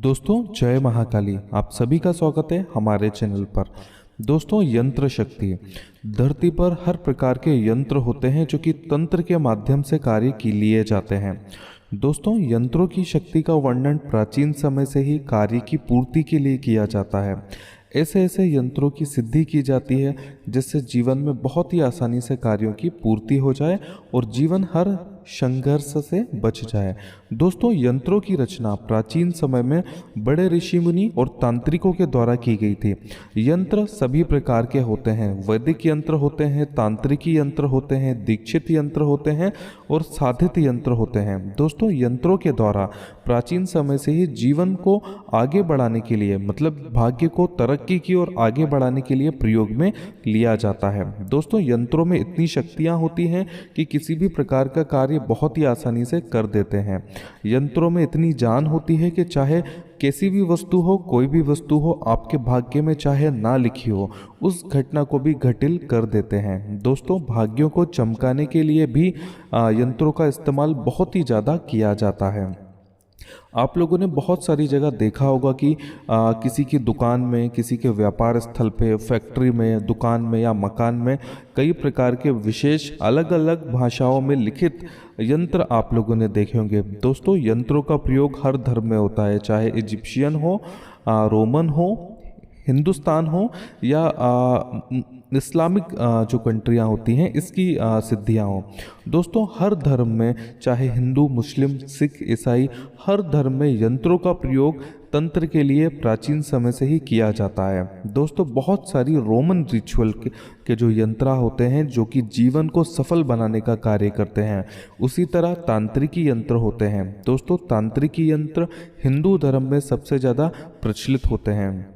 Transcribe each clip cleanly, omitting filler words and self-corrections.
दोस्तों जय महाकाली। आप सभी का स्वागत है हमारे चैनल पर। दोस्तों यंत्र शक्ति, धरती पर हर प्रकार के यंत्र होते हैं जो कि तंत्र के माध्यम से कार्य लिए जाते हैं। दोस्तों यंत्रों की शक्ति का वर्णन प्राचीन समय से ही कार्य की पूर्ति के लिए किया जाता है। ऐसे ऐसे यंत्रों की सिद्धि की जाती है जिससे जीवन में बहुत ही आसानी से कार्यों की पूर्ति हो जाए और जीवन हर संघर्ष से बच जाए। दोस्तों यंत्रों की रचना प्राचीन समय में बड़े ऋषि मुनि और तांत्रिकों के द्वारा की गई थी। यंत्र सभी प्रकार के होते हैं। वैदिक यंत्र होते हैं, तांत्रिकी यंत्र होते हैं, दीक्षित यंत्र होते हैं और साधित यंत्र होते हैं। दोस्तों यंत्रों के द्वारा प्राचीन समय से ही जीवन को आगे बढ़ाने के लिए, मतलब भाग्य को तरक्की की ओर आगे बढ़ाने के लिए प्रयोग में लिया जाता है। दोस्तों यंत्रों में इतनी शक्तियां होती हैं कि किसी भी प्रकार का कार्य बहुत ही आसानी से कर देते हैं। यंत्रों में इतनी जान होती है कि चाहे कैसी भी वस्तु हो, कोई भी वस्तु हो, आपके भाग्य में चाहे ना लिखी हो, उस घटना को भी घटिल कर देते हैं। दोस्तों भाग्यों को चमकाने के लिए भी यंत्रों का इस्तेमाल बहुत ही ज़्यादा किया जाता है। आप लोगों ने बहुत सारी जगह देखा होगा कि किसी की दुकान में, किसी के व्यापार स्थल पे, फैक्ट्री में, दुकान में या मकान में कई प्रकार के विशेष अलग अलग भाषाओं में लिखित यंत्र आप लोगों ने देखे होंगे। दोस्तों यंत्रों का प्रयोग हर धर्म में होता है, चाहे इजिप्शियन हो, रोमन हो, हिंदुस्तान हो या इस्लामिक जो कंट्रियां होती हैं इसकी सिद्धियां हो। दोस्तों हर धर्म में, चाहे हिंदू, मुस्लिम, सिख, ईसाई, हर धर्म में यंत्रों का प्रयोग तंत्र के लिए प्राचीन समय से ही किया जाता है। दोस्तों बहुत सारी रोमन रिचुअल के जो यंत्र होते हैं जो कि जीवन को सफल बनाने का कार्य करते हैं, उसी तरह तांत्रिकी यंत्र होते हैं। दोस्तों तांत्रिकी यंत्र हिंदू धर्म में सबसे ज़्यादा प्रचलित होते हैं।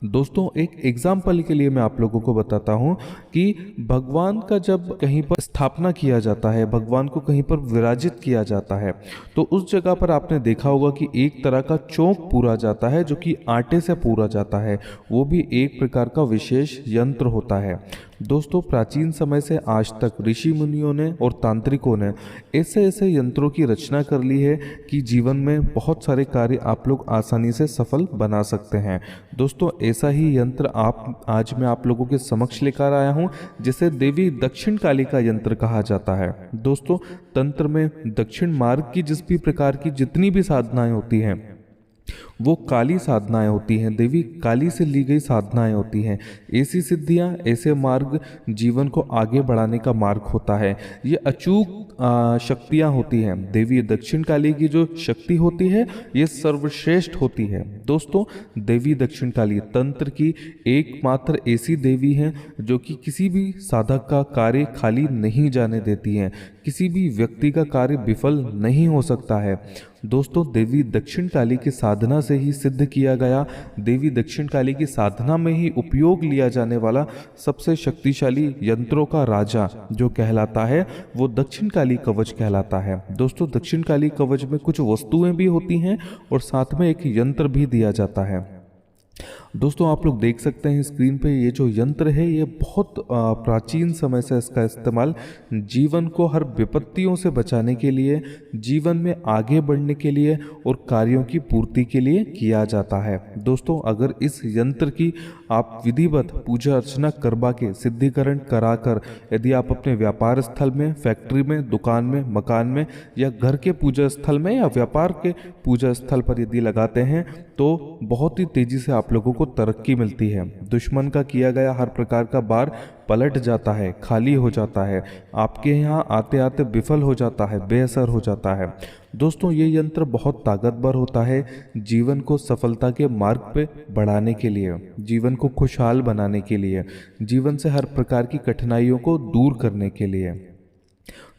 दोस्तों एक एग्जाम्पल के लिए मैं आप लोगों को बताता हूँ कि भगवान का जब कहीं पर स्थापना किया जाता है, भगवान को कहीं पर विराजित किया जाता है, तो उस जगह पर आपने देखा होगा कि एक तरह का चौक पूरा जाता है जो कि आटे से पूरा जाता है। वो भी एक प्रकार का विशेष यंत्र होता है। दोस्तों प्राचीन समय से आज तक ऋषि मुनियों ने और तांत्रिकों ने ऐसे ऐसे यंत्रों की रचना कर ली है कि जीवन में बहुत सारे कार्य आप लोग आसानी से सफल बना सकते हैं। दोस्तों ऐसा ही यंत्र आज मैं आप लोगों के समक्ष लेकर आया हूं, जिसे देवी दक्षिण काली का यंत्र कहा जाता है। दोस्तों तंत्र में दक्षिण मार्ग की जिस भी प्रकार की जितनी भी साधनाएं होती हैं वो काली साधनाएं होती हैं, देवी काली से ली गई साधनाएं होती हैं। ऐसी सिद्धियां, ऐसे मार्ग जीवन को आगे बढ़ाने का मार्ग होता है। ये अचूक शक्तियां होती हैं। देवी दक्षिण काली की जो शक्ति होती है ये सर्वश्रेष्ठ होती है। दोस्तों देवी दक्षिण काली तंत्र की एकमात्र ऐसी देवी हैं जो कि किसी भी साधक का कार्य खाली नहीं जाने देती हैं, किसी भी व्यक्ति का कार्य विफल नहीं हो सकता है। दोस्तों देवी दक्षिण काली की साधना से ही सिद्ध किया गया, देवी दक्षिण काली की साधना में ही उपयोग लिया जाने वाला सबसे शक्तिशाली यंत्रों का राजा जो कहलाता है वो दक्षिण काली कवच कहलाता है। दोस्तों दक्षिण काली कवच में कुछ वस्तुएं भी होती हैं और साथ में एक यंत्र भी दिया जाता है। दोस्तों आप लोग देख सकते हैं स्क्रीन पे ये जो यंत्र है ये बहुत प्राचीन समय से इसका इस्तेमाल जीवन को हर विपत्तियों से बचाने के लिए, जीवन में आगे बढ़ने के लिए और कार्यों की पूर्ति के लिए किया जाता है। दोस्तों अगर इस यंत्र की आप विधिवत पूजा अर्चना करवा के, सिद्धिकरण कराकर, यदि आप अपने व्यापार स्थल में, फैक्ट्री में, दुकान में, मकान में या घर के पूजा स्थल में या व्यापार के पूजा स्थल पर यदि लगाते हैं तो बहुत ही तेजी से आप लोगों को तरक्की मिलती है। दुश्मन का किया गया हर प्रकार का बार पलट जाता है, खाली हो जाता है, आपके यहाँ आते आते विफल हो जाता है, बेअसर हो जाता है। दोस्तों ये यंत्र बहुत ताकतवर होता है जीवन को सफलता के मार्ग पे बढ़ाने के लिए, जीवन को खुशहाल बनाने के लिए, जीवन से हर प्रकार की कठिनाइयों को दूर करने के लिए।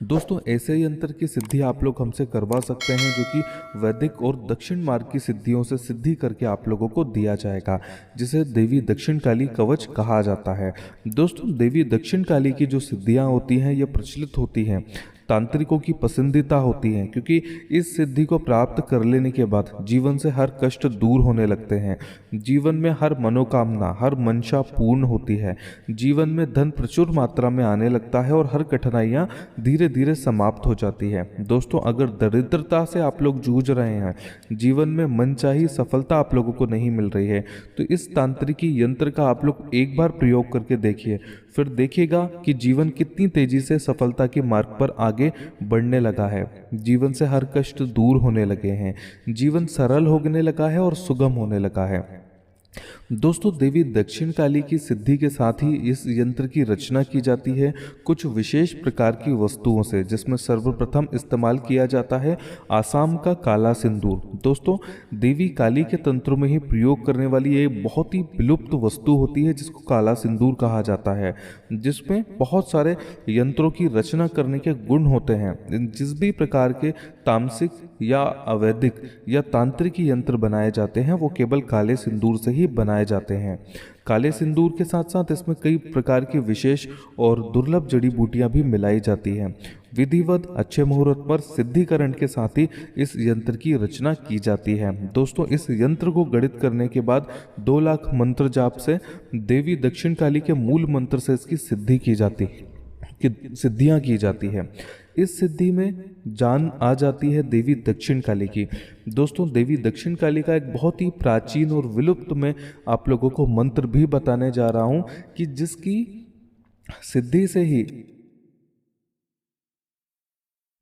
दोस्तों ऐसे यंत्र की सिद्धि आप लोग हमसे करवा सकते हैं जो कि वैदिक और दक्षिण मार्ग की सिद्धियों से सिद्धि करके आप लोगों को दिया जाएगा, जिसे देवी दक्षिण काली कवच कहा जाता है। दोस्तों देवी दक्षिण काली की जो सिद्धियां होती हैं ये प्रचलित होती हैं तांत्रिकों की पसंदीदा होती हैं, क्योंकि इस सिद्धि को प्राप्त कर लेने के बाद जीवन से हर कष्ट दूर होने लगते हैं, जीवन में हर मनोकामना, हर मंशा पूर्ण होती है, जीवन में धन प्रचुर मात्रा में आने लगता है और हर कठिनाइयाँ धीरे धीरे समाप्त हो जाती है। दोस्तों, अगर दरिद्रता से आप लोग जूझ रहे हैं, जीवन में मनचाही सफलता आप लोगों को नहीं मिल रही है, तो इस तांत्रिकी यंत्र का आप लोग एक बार प्रयोग करके देखिए, फिर देखिएगा कि जीवन कितनी तेजी से सफलता के मार्ग पर आगे बढ़ने लगा है। जीवन से हर कष्ट दूर होने लगे हैं, जीवन सरल होने लगा है और सुगम होने लगा है। दोस्तों, देवी दक्षिण काली की सिद्धि के साथ ही इस यंत्र की रचना की जाती है कुछ विशेष प्रकार की वस्तुओं से, जिसमें सर्वप्रथम इस्तेमाल किया जाता है आसाम का काला सिंदूर। दोस्तों, देवी काली के तंत्रों में ही प्रयोग करने वाली ये बहुत ही विलुप्त वस्तु होती है जिसको काला सिंदूर कहा जाता है, जिसमें बहुत सारे यंत्रों की रचना करने के गुण होते हैं। जिस भी प्रकार के तामसिक या अवैदिक या तांत्रिक यंत्र बनाए जाते हैं वो केवल काले सिंदूर से ही बनाए जाते हैं। काले सिंदूर के साथ साथ इसमें कई प्रकार की विशेष और दुर्लभ जड़ी बूटियां भी मिलाई जाती हैं। विधिवत अच्छे मुहूर्त पर सिद्धिकरण के साथ ही इस यंत्र की रचना की जाती है। दोस्तों, इस यंत्र को गणित करने के बाद 2 लाख मंत्र जाप से देवी दक्षिण काली के मूल मंत्र से इसकी सिद्धि की जाती है, सिद्धियां की जाती है। इस सिद्धि में जान आ जाती है देवी दक्षिण काली की। दोस्तों, देवी दक्षिण काली का एक बहुत ही प्राचीन और विलुप्त मैं आप लोगों को मंत्र भी बताने जा रहा हूं कि जिसकी सिद्धि से ही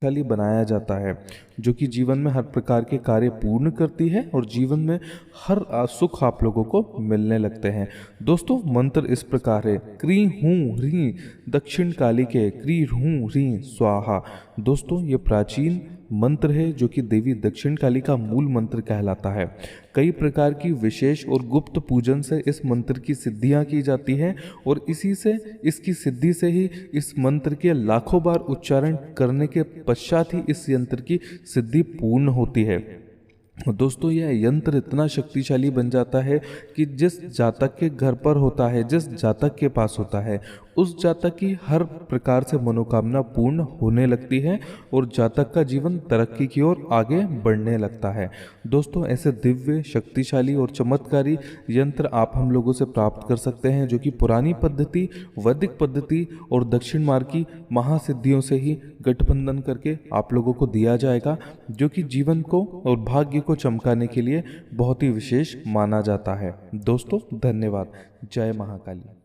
काली बनाया जाता है, जो कि जीवन में हर प्रकार के कार्य पूर्ण करती है और जीवन में हर सुख आप लोगों को मिलने लगते हैं। दोस्तों, मंत्र इस प्रकार है, क्री हूँ ह्री दक्षिण काली के क्री हूँ ह्री स्वाहा। दोस्तों, ये प्राचीन मंत्र है जो कि देवी दक्षिण काली का मूल मंत्र कहलाता है। कई प्रकार की विशेष और गुप्त पूजन से इस मंत्र की सिद्धियां की जाती हैं और इसी से, इसकी सिद्धि से ही इस मंत्र के लाखों बार उच्चारण करने के पश्चात ही इस यंत्र की सिद्धि पूर्ण होती है। दोस्तों, यह यंत्र इतना शक्तिशाली बन जाता है कि जिस जातक के घर पर होता है, जिस जातक के पास होता है, उस जातक की हर प्रकार से मनोकामना पूर्ण होने लगती है और जातक का जीवन तरक्की की ओर आगे बढ़ने लगता है। दोस्तों, ऐसे दिव्य, शक्तिशाली और चमत्कारी यंत्र आप हम लोगों से प्राप्त कर सकते हैं, जो कि पुरानी पद्धति, वैदिक पद्धति और दक्षिण मार्ग की महासिद्धियों से ही गठबंधन करके आप लोगों को दिया जाएगा, जो कि जीवन को और भाग्य को चमकाने के लिए बहुत ही विशेष माना जाता है। दोस्तों, धन्यवाद। जय महाकाली।